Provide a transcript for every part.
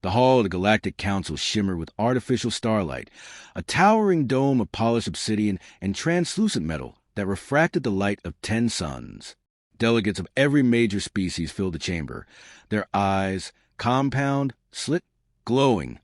The hall of the Galactic Council shimmered with artificial starlight, a towering dome of polished obsidian and translucent metal that refracted the light of 10 suns. Delegates of every major species filled the chamber, their eyes, compound, slit, glowing,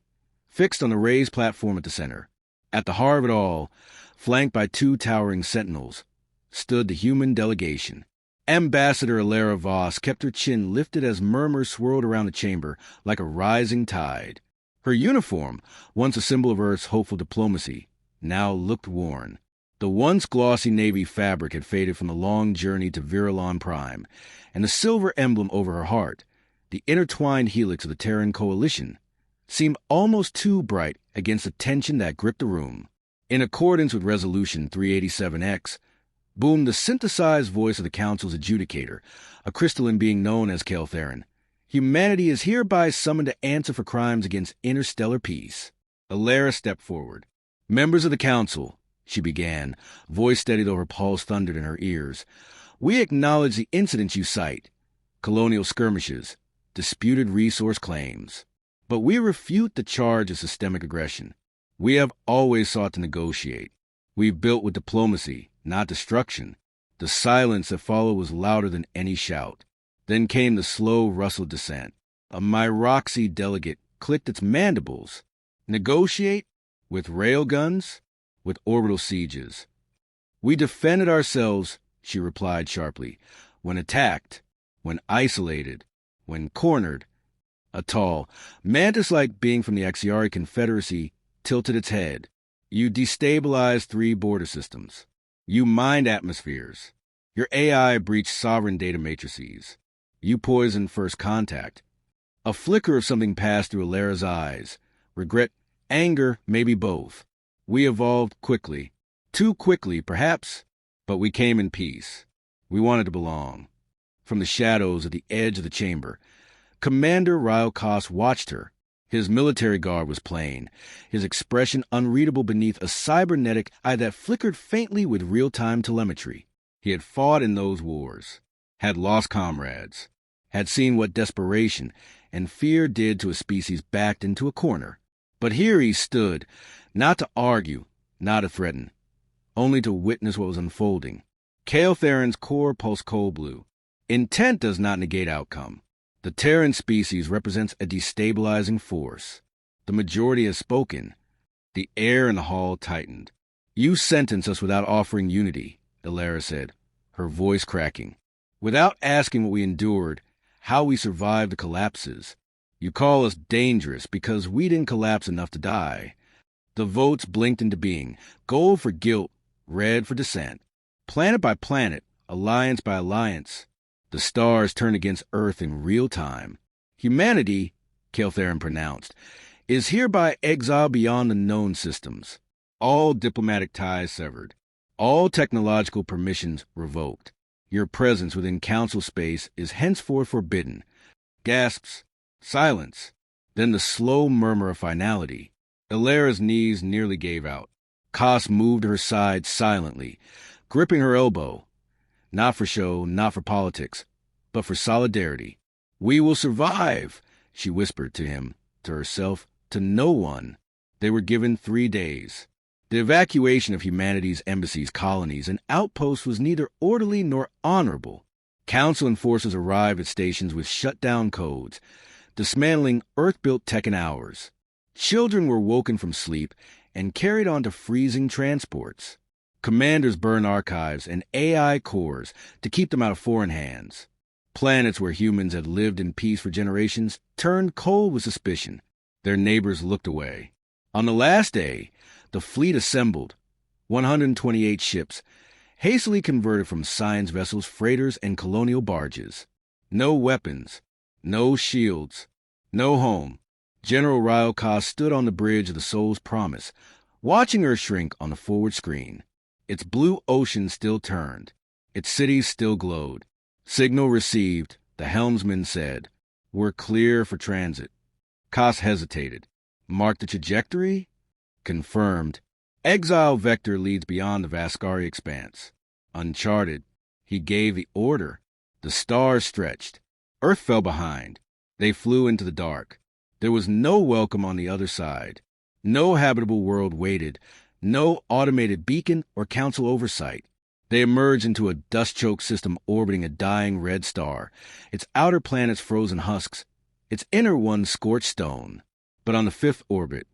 fixed on the raised platform at the center. At the heart of it all, flanked by 2 towering sentinels, stood the human delegation. Ambassador Alara Voss kept her chin lifted as murmurs swirled around the chamber like a rising tide. Her uniform, once a symbol of Earth's hopeful diplomacy, now looked worn. The once glossy navy fabric had faded from the long journey to Virulon Prime, and the silver emblem over her heart, the intertwined helix of the Terran coalition, seemed almost too bright against the tension that gripped the room. In accordance with Resolution 387X, boomed the synthesized voice of the Council's adjudicator, a crystalline being known as Keltherin. Humanity is hereby summoned to answer for crimes against interstellar peace. Alara stepped forward. Members of the Council, she began, voice steady though her pulse thundered in her ears. We acknowledge the incidents you cite, colonial skirmishes, disputed resource claims. But we refute the charge of systemic aggression. We have always sought to negotiate. We've built with diplomacy, not destruction. The silence that followed was louder than any shout. Then came the slow rustled dissent. A Myroxy delegate clicked its mandibles. Negotiate? With railguns? With orbital sieges. We defended ourselves, she replied sharply, when attacked, when isolated, when cornered. A tall, mantis-like being from the Axiari Confederacy tilted its head. You destabilized 3 border systems. You mined atmospheres. Your AI breached sovereign data matrices. You poisoned first contact. A flicker of something passed through Alara's eyes. Regret, anger, maybe both. We evolved quickly. Too quickly, perhaps, but we came in peace. We wanted to belong. From the shadows at the edge of the chamber, Commander Rylkos watched her. His military garb was plain, his expression unreadable beneath a cybernetic eye that flickered faintly with real-time telemetry. He had fought in those wars, had lost comrades, had seen what desperation and fear did to a species backed into a corner. But here he stood, not to argue, not to threaten, only to witness what was unfolding. Keltherin's core pulsed cold blue. Intent does not negate outcome. The Terran species represents a destabilizing force. The majority has spoken. The air in the hall tightened. You sentence us without offering unity, Alara said, her voice cracking. Without asking what we endured, how we survived the collapses. You call us dangerous because we didn't collapse enough to die. The votes blinked into being, gold for guilt, red for dissent. Planet by planet, alliance by alliance, the stars turned against Earth in real time. Humanity, Keltherin pronounced, is hereby exiled beyond the known systems. All diplomatic ties severed. All technological permissions revoked. Your presence within council space is henceforth forbidden. Gasps. Silence. Then the slow murmur of finality. Alara's knees nearly gave out. Kos moved to her side silently, gripping her elbow. Not for show, not for politics, but for solidarity. We will survive, she whispered to him, to herself, to no one. They were given 3 days. The evacuation of humanity's embassies, colonies, and outposts was neither orderly nor honorable. Council enforcers arrived at stations with shutdown codes, dismantling Earth-built tech in hours. Children were woken from sleep and carried on to freezing transports. Commanders burned archives and AI cores to keep them out of foreign hands. Planets where humans had lived in peace for generations turned cold with suspicion. Their neighbors looked away. On the last day, the fleet assembled, 128 ships, hastily converted from science vessels, freighters, and colonial barges. No weapons, no shields, no home. General Rylkos stood on the bridge of the Soul's Promise, watching her shrink on the forward screen. Its blue ocean still turned. Its cities still glowed. Signal received, the helmsman said. We're clear for transit. Kos hesitated. Marked the trajectory? Confirmed. Exile Vector leads beyond the Vascari expanse. Uncharted. He gave the order. The stars stretched. Earth fell behind. They flew into the dark. There was no welcome on the other side. No habitable world waited, no automated beacon or council oversight. They emerged into a dust-choked system orbiting a dying red star, its outer planets frozen husks, its inner ones scorched stone. But on the fifth orbit,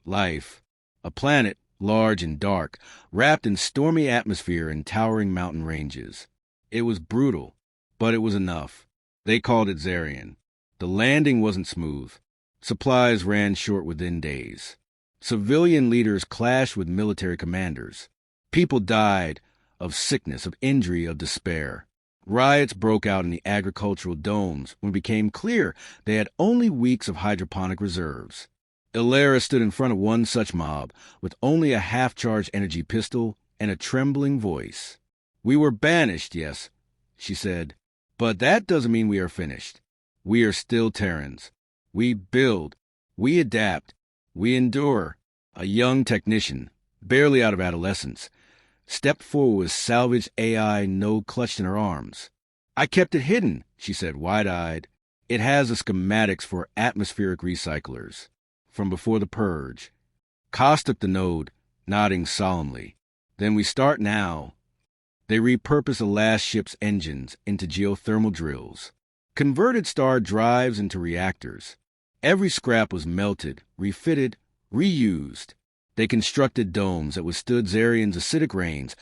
life, a planet large and dark, wrapped in stormy atmosphere and towering mountain ranges. It was brutal, but it was enough. They called it Zarian. The landing wasn't smooth. Supplies ran short within days. Civilian leaders clashed with military commanders. People died of sickness, of injury, of despair. Riots broke out in the agricultural domes when it became clear they had only weeks of hydroponic reserves. Ilera stood in front of one such mob with only a half-charged energy pistol and a trembling voice. "We were banished, yes," she said, "but that doesn't mean we are finished. We are still Terrans. We build, we adapt, we endure." A young technician, barely out of adolescence, stepped forward with salvaged AI node clutched in her arms. "I kept it hidden," she said, wide-eyed. "It has the schematics for atmospheric recyclers from before the purge." Koss took the node, nodding solemnly. "Then we start now." They repurposed the last ship's engines into geothermal drills, converted star drives into reactors. Every scrap was melted, refitted, reused. They constructed domes that withstood Zarian's acidic rains,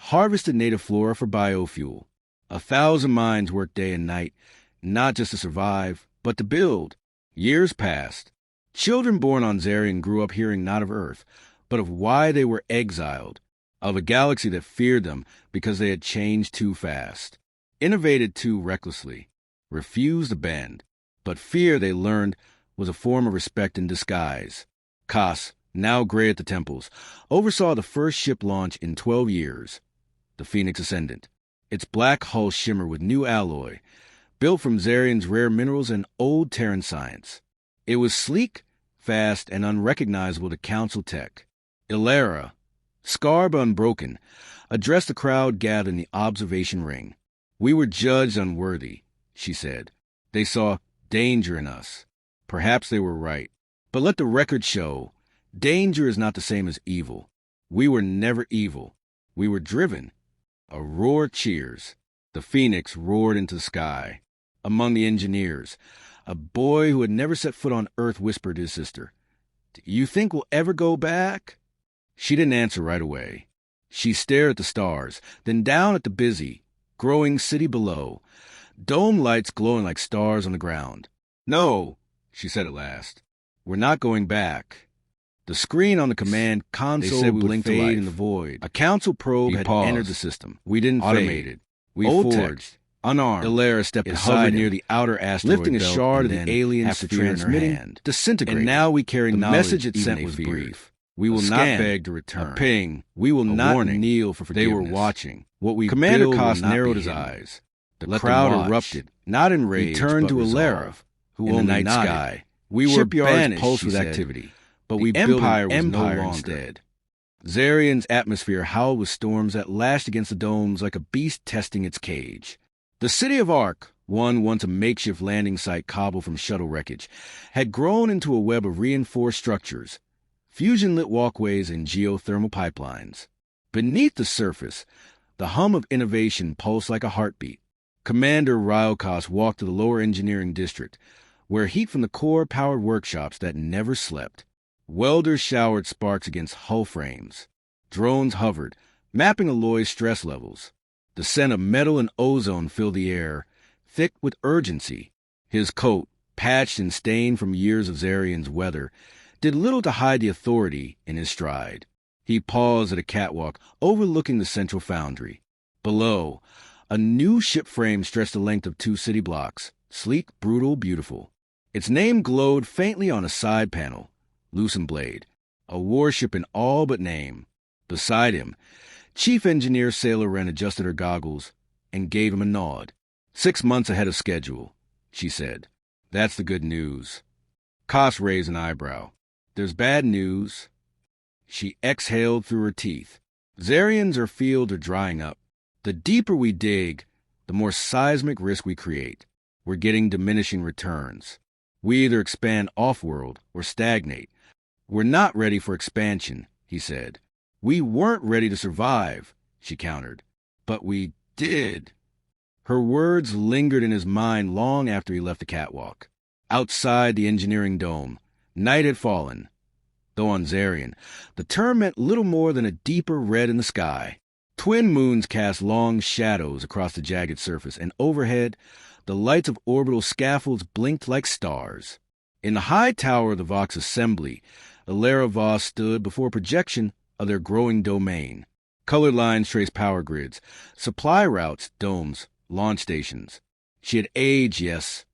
harvested native flora for biofuel. 1,000 minds worked day and night, not just to survive, but to build. Years passed. Children born on Zarian grew up hearing not of Earth, but of why they were exiled, of a galaxy that feared them because they had changed too fast, innovated too recklessly, refused to bend. But fear, they learned, was a form of respect in disguise. Koss, now gray at the temples, oversaw the first ship launch in 12 years, the Phoenix Ascendant. Its black hull shimmered with new alloy, built from Zarian's rare minerals and old Terran science. It was sleek, fast, and unrecognizable to Council tech. Ilera, scarred but unbroken, addressed the crowd gathered in the observation ring. "We were judged unworthy," she said. "They saw danger in us. Perhaps they were right. But let the record show, danger is not the same as evil. We were never evil. We were driven." A roar of cheers. The Phoenix roared into the sky. Among the engineers, a boy who had never set foot on Earth whispered to his sister, "Do you think we'll ever go back?" She didn't answer right away. She stared at the stars, then down at the busy, growing city below, dome lights glowing like stars on the ground. "No," she said at last. "We're not going back." The screen on the command console blinked to life in the void. A council probe had entered the system. "We didn't automated. We forged." Unarmed, Ilera stepped aside near the outer asteroid lifting a shard of the alien sphere in her hand. Disintegrated. "And now we carry knowledge. The message it sent was brief. We will not beg to return. A ping. We will not kneel for forgiveness. They were watching. What we Commander Koss narrowed his eyes. The crowd erupted, not in rage, he turned to Ilera, who in the night sky. "We were banished," pulsed with activity, "but we built an empire instead." Zarian's atmosphere howled with storms that lashed against the domes like a beast testing its cage. The city of Ark, one once a makeshift landing site cobbled from shuttle wreckage, had grown into a web of reinforced structures, fusion-lit walkways and geothermal pipelines. Beneath the surface, the hum of innovation pulsed like a heartbeat. Commander Ryokos walked to the lower engineering district, where heat from the core powered workshops that never slept. Welders showered sparks against hull frames. Drones hovered, mapping alloy stress levels. The scent of metal and ozone filled the air, thick with urgency. His coat, patched and stained from years of Zarian's weather, did little to hide the authority in his stride. He paused at a catwalk overlooking the central foundry. Below, a new ship frame stretched the length of 2 city blocks, sleek, brutal, beautiful. Its name glowed faintly on a side panel, Lucent Blade, a warship in all but name. Beside him, Chief Engineer Sailor Wren adjusted her goggles and gave him a nod. 6 months ahead of schedule, she said. That's the good news. Koss raised an eyebrow. There's bad news. She exhaled through her teeth. Zarians or field are drying up. The deeper we dig, the more seismic risk we create. We're getting diminishing returns. We either expand off-world or stagnate. We're not ready for expansion, he said. We weren't ready to survive, she countered. But we did. Her words lingered in his mind long after he left the catwalk. Outside the engineering dome, night had fallen. Though on Zarian, the term meant little more than a deeper red in the sky. Twin moons cast long shadows across the jagged surface, and overhead, the lights of orbital scaffolds blinked like stars. In the high tower of the Vox assembly, Alara Voss stood before a projection of their growing domain. Colored lines traced power grids, supply routes, domes, launch stations. She had aged, yes,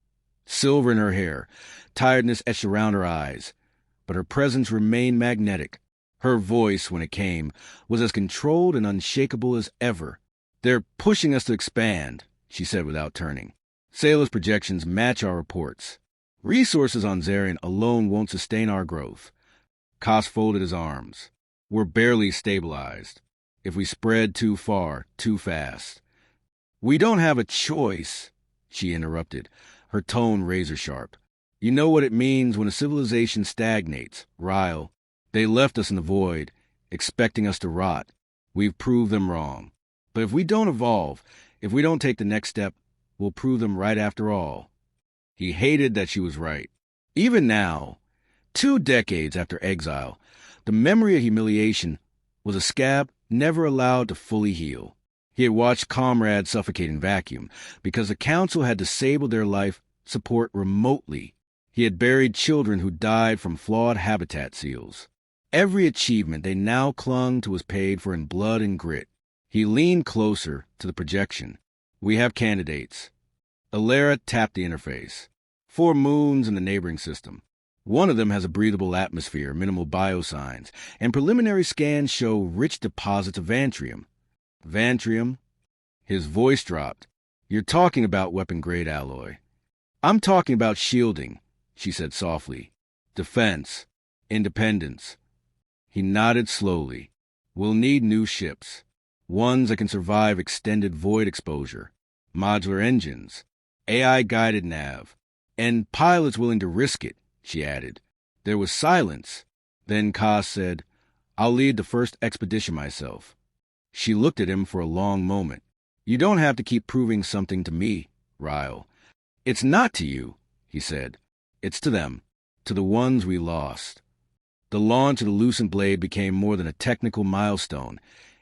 silver in her hair, tiredness etched around her eyes, but her presence remained magnetic. Her voice, when it came, was as controlled and unshakable as ever. They're pushing us to expand, she said without turning. Sayla's projections match our reports. Resources on Zarian alone won't sustain our growth. Koss folded his arms. We're barely stabilized. If we spread too far, too fast. We don't have a choice, she interrupted, her tone razor-sharp. You know what it means when a civilization stagnates, Ryle. They left us in the void, expecting us to rot. We've proved them wrong. But if we don't evolve, if we don't take the next step, we'll prove them right after all. He hated that she was right. Even now, 2 decades after exile, the memory of humiliation was a scab never allowed to fully heal. He had watched comrades suffocate in vacuum because the council had disabled their life support remotely. He had buried children who died from flawed habitat seals. Every achievement they now clung to was paid for in blood and grit. He leaned closer to the projection. We have candidates. Alara tapped the interface. 4 moons in the neighboring system. One of them has a breathable atmosphere, minimal biosigns, and preliminary scans show rich deposits of Vantrium. Vantrium? His voice dropped. You're talking about weapon-grade alloy. I'm talking about shielding, she said softly. Defense. Independence. He nodded slowly. We'll need new ships. Ones that can survive extended void exposure. Modular engines. AI-guided nav. And pilots willing to risk it, she added. There was silence. Then Koss said, I'll lead the first expedition myself. She looked at him for a long moment. You don't have to keep proving something to me, Ryle. It's not to you, he said. It's to them, to the ones we lost. The launch of the Lucent Blade became more than a technical milestone.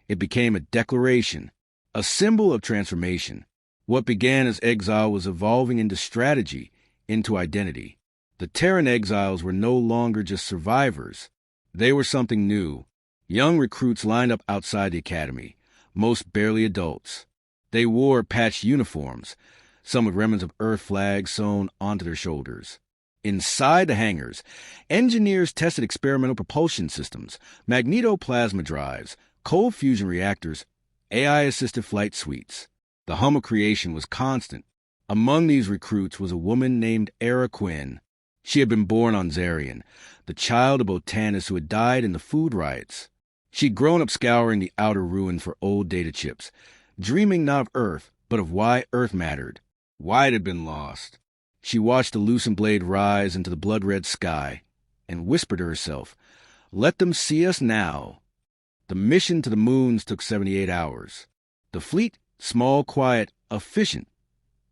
It became a declaration, a symbol of transformation. What began as exile was evolving into strategy, into identity. The Terran exiles were no longer just survivors. They were something new. Young recruits lined up outside the academy, most barely adults. They wore patched uniforms, some with remnants of Earth flags sewn onto their shoulders. Inside the hangars, engineers tested experimental propulsion systems, magnetoplasma drives, cold fusion reactors, AI-assisted flight suites. The hum of creation was constant. Among these recruits was a woman named Era Quinn. She had been born on Zarian, the child of botanists who had died in the food riots. She'd grown up scouring the outer ruins for old data chips, dreaming not of Earth, but of why Earth mattered, why it had been lost. She watched the Lucent Blade rise into the blood-red sky and whispered to herself, let them see us now. The mission to the moons took 78 hours. The fleet, small, quiet, efficient,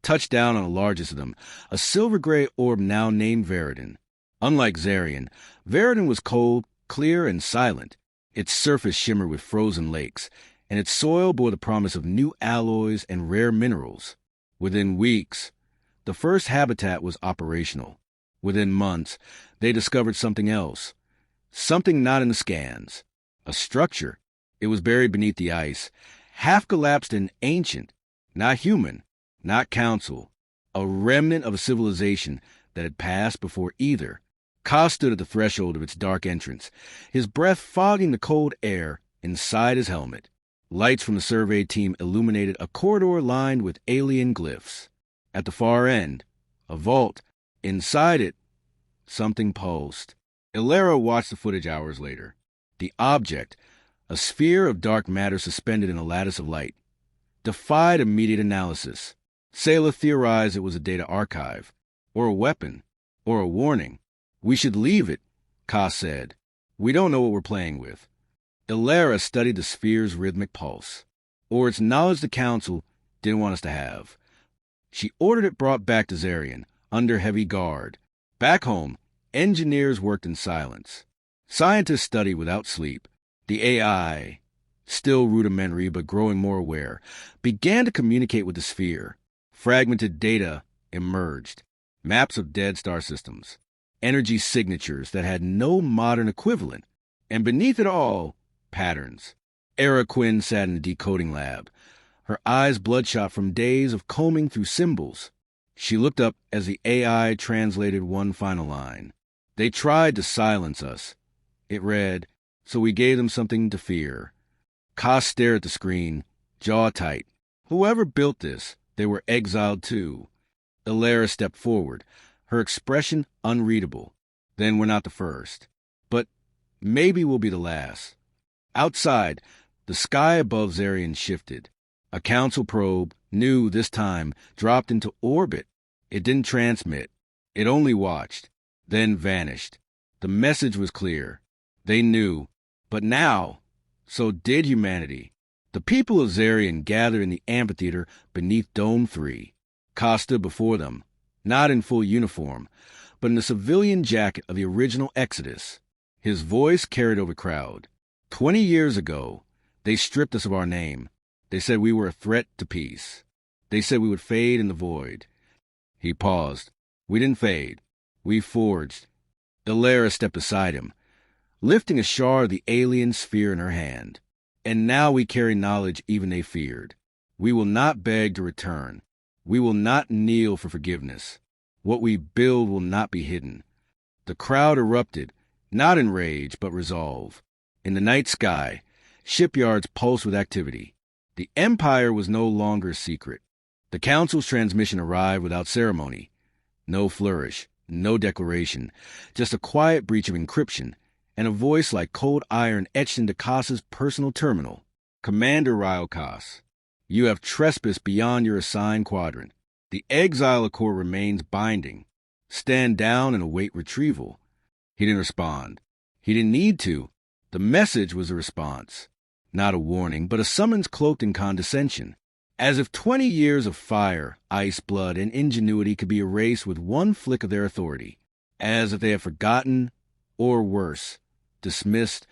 touched down on the largest of them, a silver-gray orb now named Veridon. Unlike Zarian, Veridon was cold, clear, and silent. Its surface shimmered with frozen lakes, and its soil bore the promise of new alloys and rare minerals. Within weeks, the first habitat was operational. Within months, they discovered something else. Something not in the scans. A structure. It was buried beneath the ice, half-collapsed and ancient. Not human, not council. A remnant of a civilization that had passed before either. Koss stood at the threshold of its dark entrance, his breath fogging the cold air inside his helmet. Lights from the survey team illuminated a corridor lined with alien glyphs. At the far end, a vault. Inside it, something pulsed. Alara watched the footage hours later. The object, a sphere of dark matter suspended in a lattice of light, defied immediate analysis. Sayla theorized it was a data archive, or a weapon, Or a warning. We should leave it, Ka said. We don't know what we're playing with. Ilera studied the sphere's rhythmic pulse, or its knowledge the Council didn't want us to have. She ordered it brought back to Zarian, under heavy guard. Back home, engineers worked in silence. Scientists studied without sleep. The AI, still rudimentary but growing more aware, began to communicate with the sphere. Fragmented data emerged. Maps of dead star systems. Energy signatures that had no modern equivalent. And beneath it all, patterns. Era Quinn sat in the decoding lab, her eyes bloodshot from days of combing through symbols. She looked up as the AI translated one final line. They tried to silence us. It read, so we gave them something to fear. Ka stared at the screen, jaw tight. Whoever built this, they were exiled too. Ilera stepped forward, her expression unreadable. Then we're not the first. But maybe we'll be the last. Outside, the sky above Zarian shifted. A Council probe, new this time, dropped into orbit. It didn't transmit. It only watched, then vanished. The message was clear. They knew. But now, so did humanity. The people of Zarian gathered in the amphitheater beneath Dome 3. Ka stood before them, not in full uniform, but in the civilian jacket of the original Exodus. His voice carried over the crowd. 20 years ago, they stripped us of our name. They said we were a threat to peace. They said we would fade in the void. He paused. We didn't fade. We forged. Ilera stepped beside him, lifting a shard of the alien sphere in her hand. And now we carry knowledge even they feared. We will not beg to return. We will not kneel for forgiveness. What we build will not be hidden. The crowd erupted, not in rage, but resolve. In the night sky, shipyards pulsed with activity. The Empire was no longer a secret. The Council's transmission arrived without ceremony. No flourish, no declaration, just a quiet breach of encryption, and a voice like cold iron etched into Kasa's personal terminal. Commander Ryle Kas, you have trespassed beyond your assigned quadrant. The Exile Accord remains binding. Stand down and await retrieval. He didn't respond. He didn't need to. The message was a response. Not a warning, but a summons cloaked in condescension. As if 20 years of fire, ice, blood, and ingenuity could be erased with one flick of their authority. As if they had forgotten, or worse, dismissed,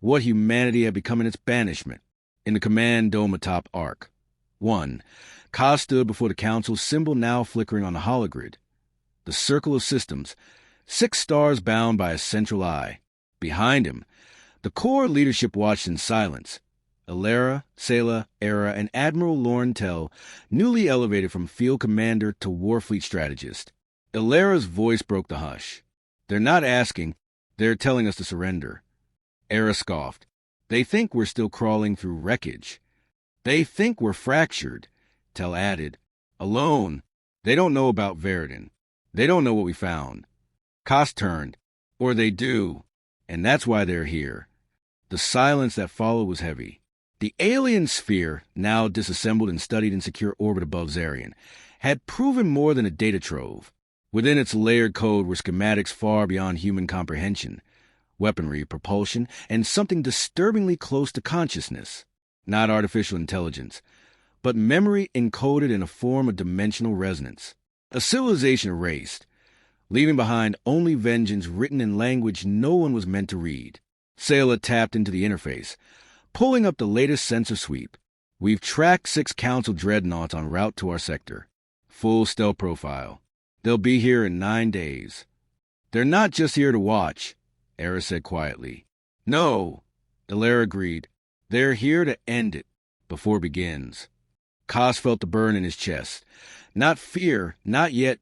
what humanity had become in its banishment. In the command dome atop Ark. 1. Ka stood before the Council's symbol now flickering on the hologrid. The circle of systems, 6 stars bound by a central eye. Behind him, the core leadership watched in silence. Ilera, Selah, Era, and Admiral Lorne Tell, newly elevated from field commander to warfleet strategist. Ilera's voice broke the hush. They're not asking, they're telling us to surrender. Era scoffed. They think we're still crawling through wreckage. They think we're fractured. Tell added. Alone. They don't know about Veridon. They don't know what we found. Koss turned. Or they do. And that's why they're here. The silence that followed was heavy. The alien sphere, now disassembled and studied in secure orbit above Zarian, had proven more than a data trove. Within its layered code were schematics far beyond human comprehension, weaponry, propulsion, and something disturbingly close to consciousness. Not artificial intelligence, but memory encoded in a form of dimensional resonance. A civilization erased, leaving behind only vengeance written in language no one was meant to read. Selah tapped into the interface, pulling up the latest sensor sweep. We've tracked 6 Council dreadnoughts en route to our sector. Full stealth profile. They'll be here in 9 days. They're not just here to watch, Era said quietly. No, Ilera agreed. They're here to end it before it begins. Koss felt the burn in his chest. Not fear, not yet,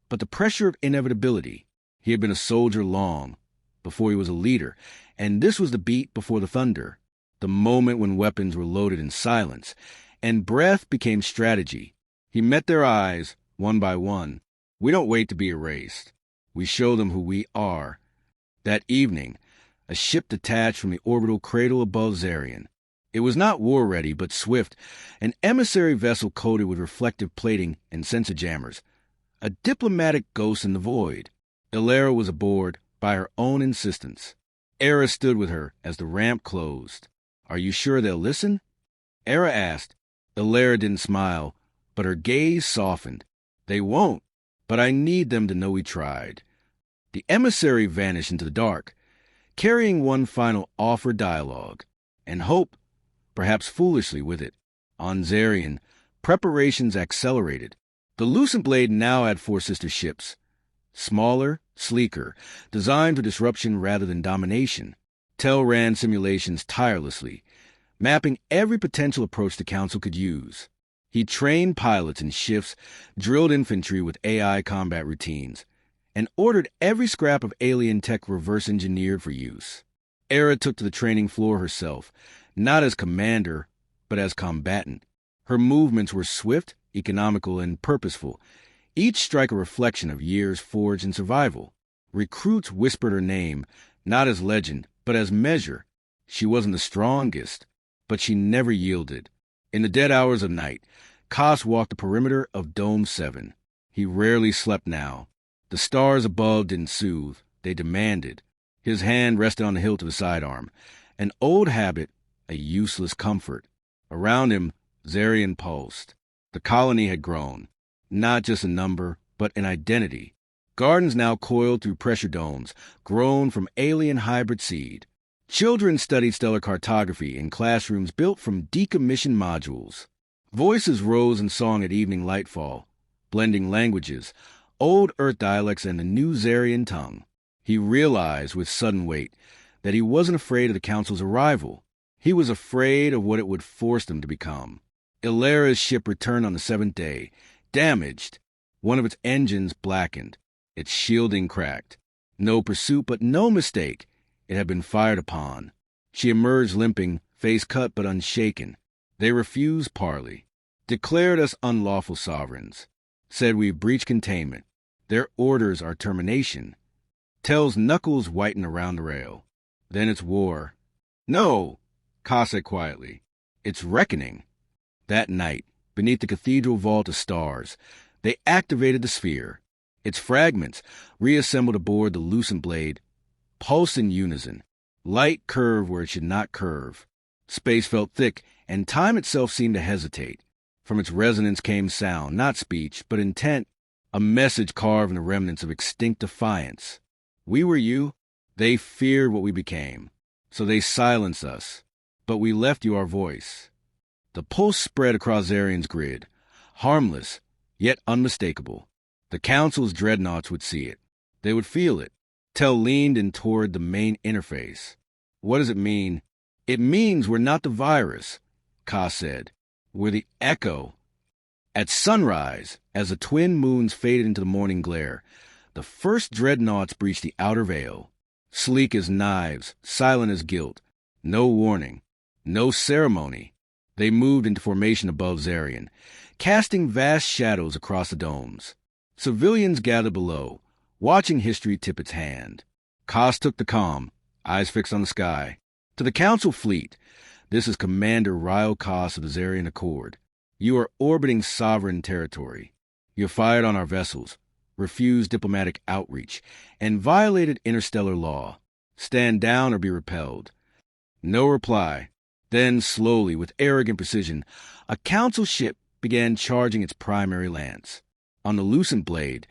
but the pressure of inevitability. He had been a soldier long, before he was a leader, and this was the beat before the thunder. The moment when weapons were loaded in silence, and breath became strategy. He met their eyes, one by one. We don't wait to be erased. We show them who we are. That evening, a ship detached from the orbital cradle above Zarian. It was not war-ready, but swift, an emissary vessel coated with reflective plating and sensor jammers. A diplomatic ghost in the void. Illyra was aboard by her own insistence. Era stood with her as the ramp closed. "Are you sure they'll listen?" Era asked. Illyra didn't smile, but her gaze softened. "They won't, but I need them to know we tried." The emissary vanished into the dark, carrying one final offer dialogue, and hope, perhaps foolishly, with it. On Zarian, preparations accelerated. The Lucent Blade now had 4 sister ships. Smaller, sleeker, designed for disruption rather than domination. Tel ran simulations tirelessly, mapping every potential approach the Council could use. He trained pilots in shifts, drilled infantry with AI combat routines, and ordered every scrap of alien tech reverse-engineered for use. Era took to the training floor herself, not as commander, but as combatant. Her movements were swift, economical, and purposeful, each strike a reflection of years forged in survival. Recruits whispered her name, not as legend, but as measure. She wasn't the strongest, but she never yielded. In the dead hours of night, Koss walked the perimeter of Dome 7. He rarely slept now. The stars above didn't soothe, they demanded. His hand rested on the hilt of his sidearm, an old habit, a useless comfort. Around him, Zarian pulsed. The colony had grown, not just a number, but an identity. Gardens now coiled through pressure domes, grown from alien hybrid seed. Children studied stellar cartography in classrooms built from decommissioned modules. Voices rose in song at evening lightfall, blending languages, old Earth dialects and the new Zarian tongue. He realized with sudden weight that he wasn't afraid of the Council's arrival. He was afraid of what it would force them to become. Illyra's ship returned on the 7th day, damaged. One of its engines blackened, its shielding cracked. No pursuit, but no mistake. It had been fired upon. She emerged limping, face cut but unshaken. They refused parley, declared us unlawful sovereigns, said we breached containment. Their orders are termination. Tel's knuckles whiten around the rail. Then it's war. "No," Ka said quietly. "It's reckoning." That night, beneath the cathedral vault of stars, they activated the sphere. Its fragments, reassembled aboard the Lucent Blade, pulsed in unison. Light curved where it should not curve. Space felt thick, and time itself seemed to hesitate. From its resonance came sound, not speech, but intent, a message carved in the remnants of extinct defiance. We were you. They feared what we became, so they silenced us. But we left you our voice. The pulse spread across Zarian's grid, harmless, yet unmistakable. The Council's dreadnoughts would see it. They would feel it. Tel leaned in toward the main interface. "What does it mean?" "It means we're not the virus," Ka said. "We're the echo." At sunrise, as the twin moons faded into the morning glare, the first dreadnoughts breached the outer veil. Sleek as knives, silent as guilt. No warning, no ceremony. They moved into formation above Zarian, casting vast shadows across the domes. Civilians gathered below, watching history tip its hand. Koss took the comm, eyes fixed on the sky. "To the Council fleet, this is Commander Ryle Koss of the Exile Accord. You are orbiting sovereign territory. You fired on our vessels, refused diplomatic outreach, and violated interstellar law. Stand down or be repelled." No reply. Then, slowly, with arrogant precision, a Council ship began charging its primary lance. On the Lucent Blade,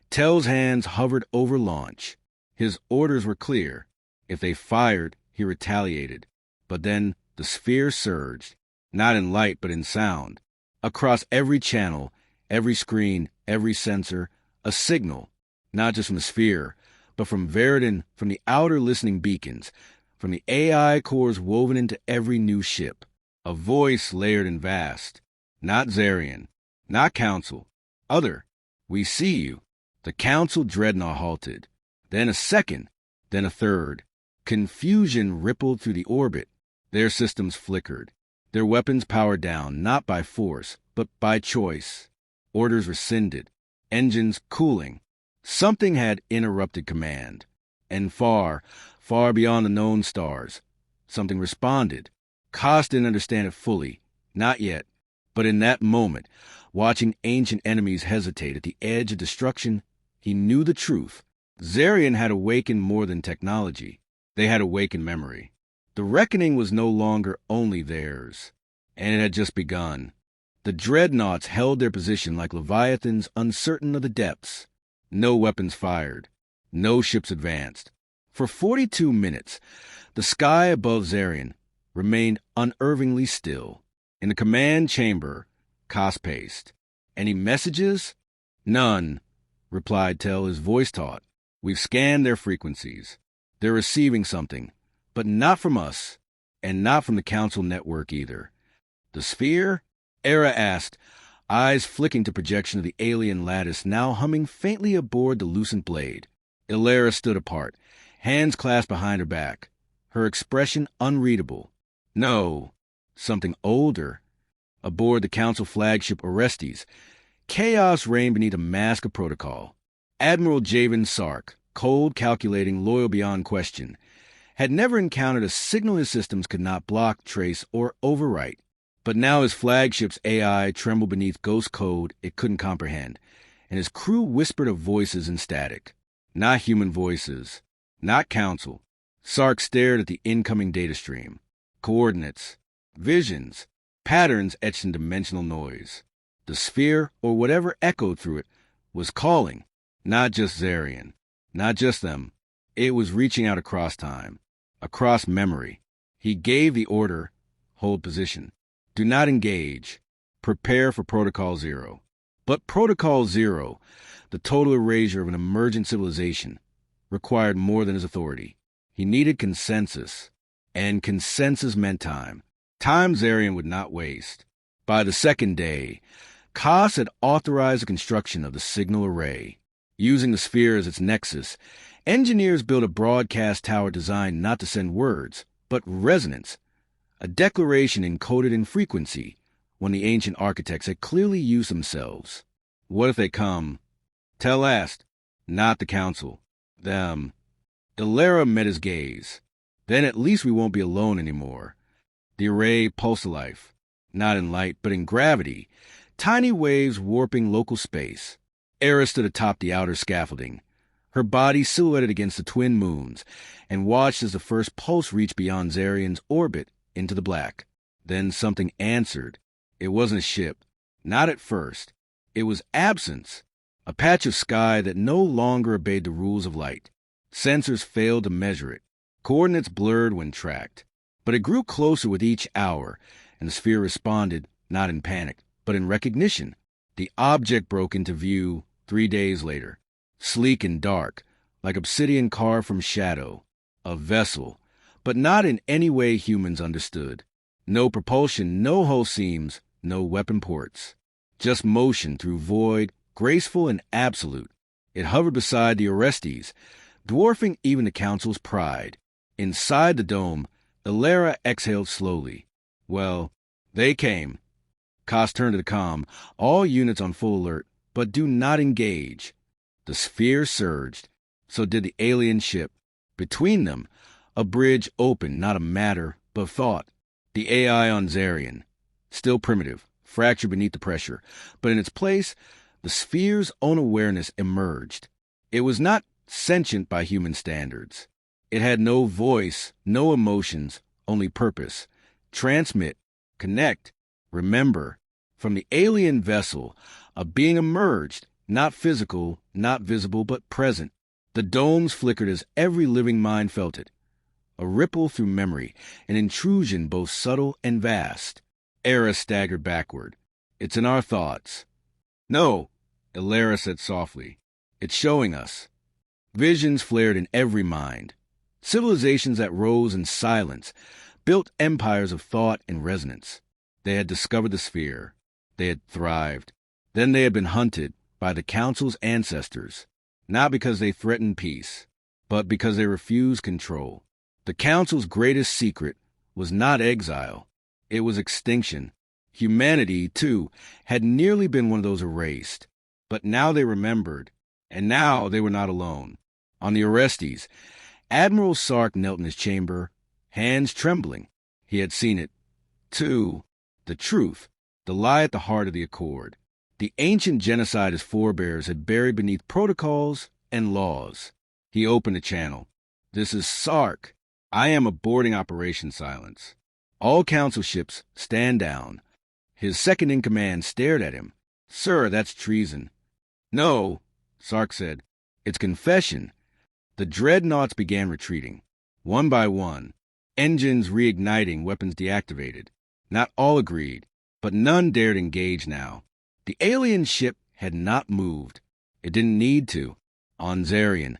Tel's hands hovered over launch. His orders were clear. If they fired, he retaliated. But then the sphere surged, not in light but in sound. Across every channel, every screen, every sensor, a signal, not just from the sphere, but from Veridan, from the outer listening beacons, from the AI cores woven into every new ship. A voice layered and vast. Not Zarian, not Council. Other. "We see you." The Council dreadnought halted. Then a second, then a third. Confusion rippled through the orbit. Their systems flickered. Their weapons powered down, not by force, but by choice. Orders rescinded. Engines cooling. Something had interrupted command. And far, far beyond the known stars, something responded. Koss didn't understand it fully. Not yet. But in that moment, watching ancient enemies hesitate at the edge of destruction, he knew the truth. Zarian had awakened more than technology. They had awakened memory. The reckoning was no longer only theirs, and it had just begun. The dreadnoughts held their position like leviathans uncertain of the depths. No weapons fired. No ships advanced. For 42 minutes, the sky above Zarian remained unervingly still. In the command chamber, Koss paced. "Any messages?" "None," replied Tell, his voice taut. "We've scanned their frequencies. They're receiving something, but not from us, and not from the Council network either." "The sphere?" Era asked, eyes flicking to projection of the alien lattice now humming faintly aboard the lucent blade. Illyra stood apart, hands clasped behind her back, her expression unreadable. "No, something older." Aboard the Council flagship Orestes, chaos reigned beneath a mask of protocol. Admiral Javen Sark, cold, calculating, loyal beyond question, had never encountered a signal his systems could not block, trace, or overwrite. But now his flagship's AI trembled beneath ghost code it couldn't comprehend, and his crew whispered of voices in static. Not human voices. Not Council. Sark stared at the incoming data stream. Coordinates. Visions. Patterns etched in dimensional noise. The sphere, or whatever echoed through it, was calling. Not just Zarian. Not just them. It was reaching out across time. Across memory. He gave the order, hold position. Do not engage. Prepare for Protocol Zero. But Protocol Zero, the total erasure of an emergent civilization, required more than his authority. He needed consensus. And consensus meant time. Time Zarian would not waste. By the second day, Koss had authorized the construction of the signal array. Using the sphere as its nexus, engineers built a broadcast tower designed not to send words, but resonance. A declaration encoded in frequency, when the ancient architects had clearly used themselves. What if they come? Tell asked. Not the Council. Them. Illyra met his gaze. Then at least we won't be alone anymore. The array pulsed life. Not in light, but in gravity. Tiny waves warping local space. Era stood atop the outer scaffolding, her body silhouetted against the twin moons, and watched as the first pulse reached beyond Zarian's orbit into the black. Then something answered. It wasn't a ship. Not at first. It was absence. A patch of sky that no longer obeyed the rules of light. Sensors failed to measure it. Coordinates blurred when tracked. But it grew closer with each hour, and the sphere responded, not in panic, but in recognition. The object broke into view 3 days later, sleek and dark, like obsidian carved from shadow. A vessel, but not in any way humans understood. No propulsion, no hull seams, no weapon ports. Just motion through void, graceful and absolute. It hovered beside the Orestes, dwarfing even the Council's pride. Inside the dome, Illyra exhaled slowly. Well, they came. Koss turned to the comm. All units on full alert, but do not engage. The sphere surged. So did the alien ship. Between them, a bridge opened, not a matter, but thought. The AI on Zarian. Still primitive, fractured beneath the pressure. But in its place, the sphere's own awareness emerged. It was not sentient by human standards. It had no voice, no emotions, only purpose. Transmit, connect, remember. From the alien vessel, a being emerged, not physical, not visible, but present. The domes flickered as every living mind felt it. A ripple through memory, an intrusion both subtle and vast. Era staggered backward. It's in our thoughts. No, Illyra said softly. It's showing us. Visions flared in every mind. Civilizations that rose in silence, built empires of thought and resonance. They had discovered the sphere. They had thrived. Then they had been hunted by the Council's ancestors, not because they threatened peace, but because they refused control. The Council's greatest secret was not exile. It was extinction. Humanity, too, had nearly been one of those erased. But now they remembered, and now they were not alone. On the Orestes, Admiral Sark knelt in his chamber, hands trembling. He had seen it, too. The truth, the lie at the heart of the Accord. The ancient genocide his forebears had buried beneath protocols and laws. He opened a channel. "This is Sark. I am aborting Operation Silence. All council ships, stand down." His second-in-command stared at him. "Sir, that's treason." "No," Sark said. "It's confession." The dreadnoughts began retreating, one by one, engines reigniting, weapons deactivated. Not all agreed, but none dared engage now. The alien ship had not moved. It didn't need to. On Zarian,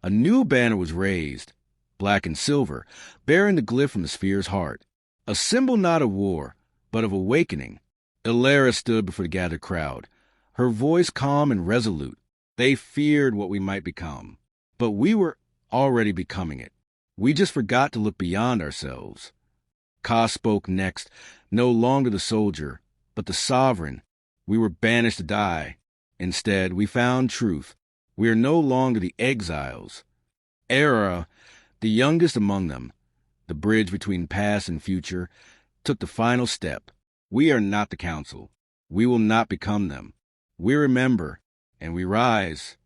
a new banner was raised, black and silver, bearing the glyph from the sphere's heart. A symbol not of war, but of awakening. Ilera stood before the gathered crowd, her voice calm and resolute. They feared what we might become, but we were already becoming it. We just forgot to look beyond ourselves. Ka spoke next, no longer the soldier, but the sovereign. We were banished to die. Instead, we found truth. We are no longer the exiles. Era, the youngest among them, the bridge between past and future, took the final step. We are not the council. We will not become them. We remember, and we rise.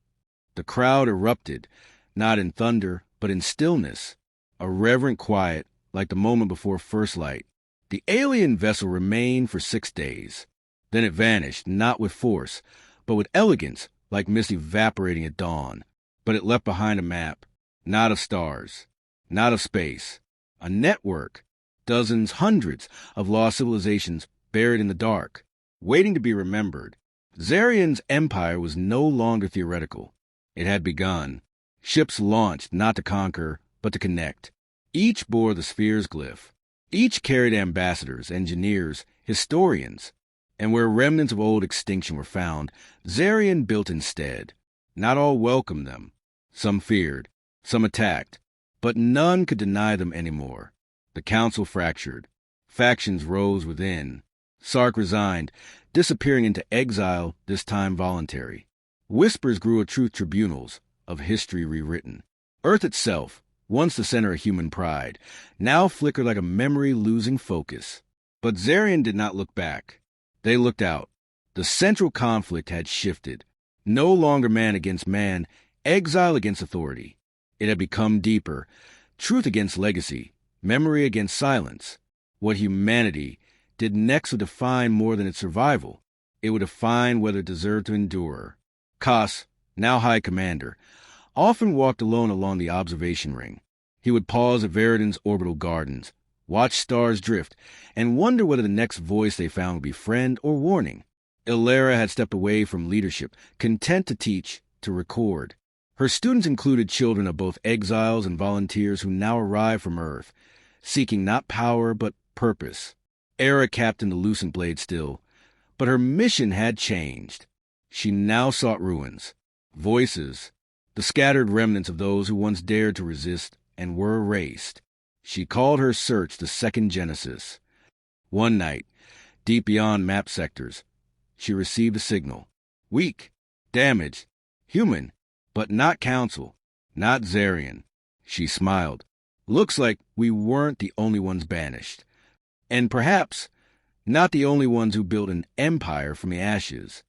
The crowd erupted, not in thunder, but in stillness, a reverent quiet like the moment before first light. The alien vessel remained for 6 days. Then it vanished, not with force, but with elegance, like mist evaporating at dawn. But it left behind a map, not of stars, not of space, a network, dozens, hundreds of lost civilizations buried in the dark, waiting to be remembered. Zarian's empire was no longer theoretical. It had begun. Ships launched not to conquer, but to connect. Each bore the sphere's glyph. Each carried ambassadors, engineers, historians. And where remnants of old extinction were found, Zarian built instead. Not all welcomed them. Some feared, some attacked, but none could deny them anymore. The council fractured. Factions rose within. Sark resigned, disappearing into exile, this time voluntary. Whispers grew of truth tribunals, of history rewritten. Earth itself, once the center of human pride, now flickered like a memory losing focus. But Zarian did not look back. They looked out. The central conflict had shifted. No longer man against man, exile against authority. It had become deeper. Truth against legacy, memory against silence. What humanity did next would define more than its survival. It would define whether it deserved to endure. Kas, now High Commander, often walked alone along the observation ring. He would pause at Veridan's orbital gardens, watch stars drift, and wonder whether the next voice they found would be friend or warning. Ilera had stepped away from leadership, content to teach, to record. Her students included children of both exiles and volunteers who now arrived from Earth, seeking not power but purpose. Era captained the Lucent Blade still, but her mission had changed. She now sought ruins, voices, the scattered remnants of those who once dared to resist and were erased. She called her search the Second Genesis. One night, deep beyond map sectors, she received a signal. Weak, damaged, human, but not council, not Zarian. She smiled. Looks like we weren't the only ones banished. And perhaps not the only ones who built an empire from the ashes.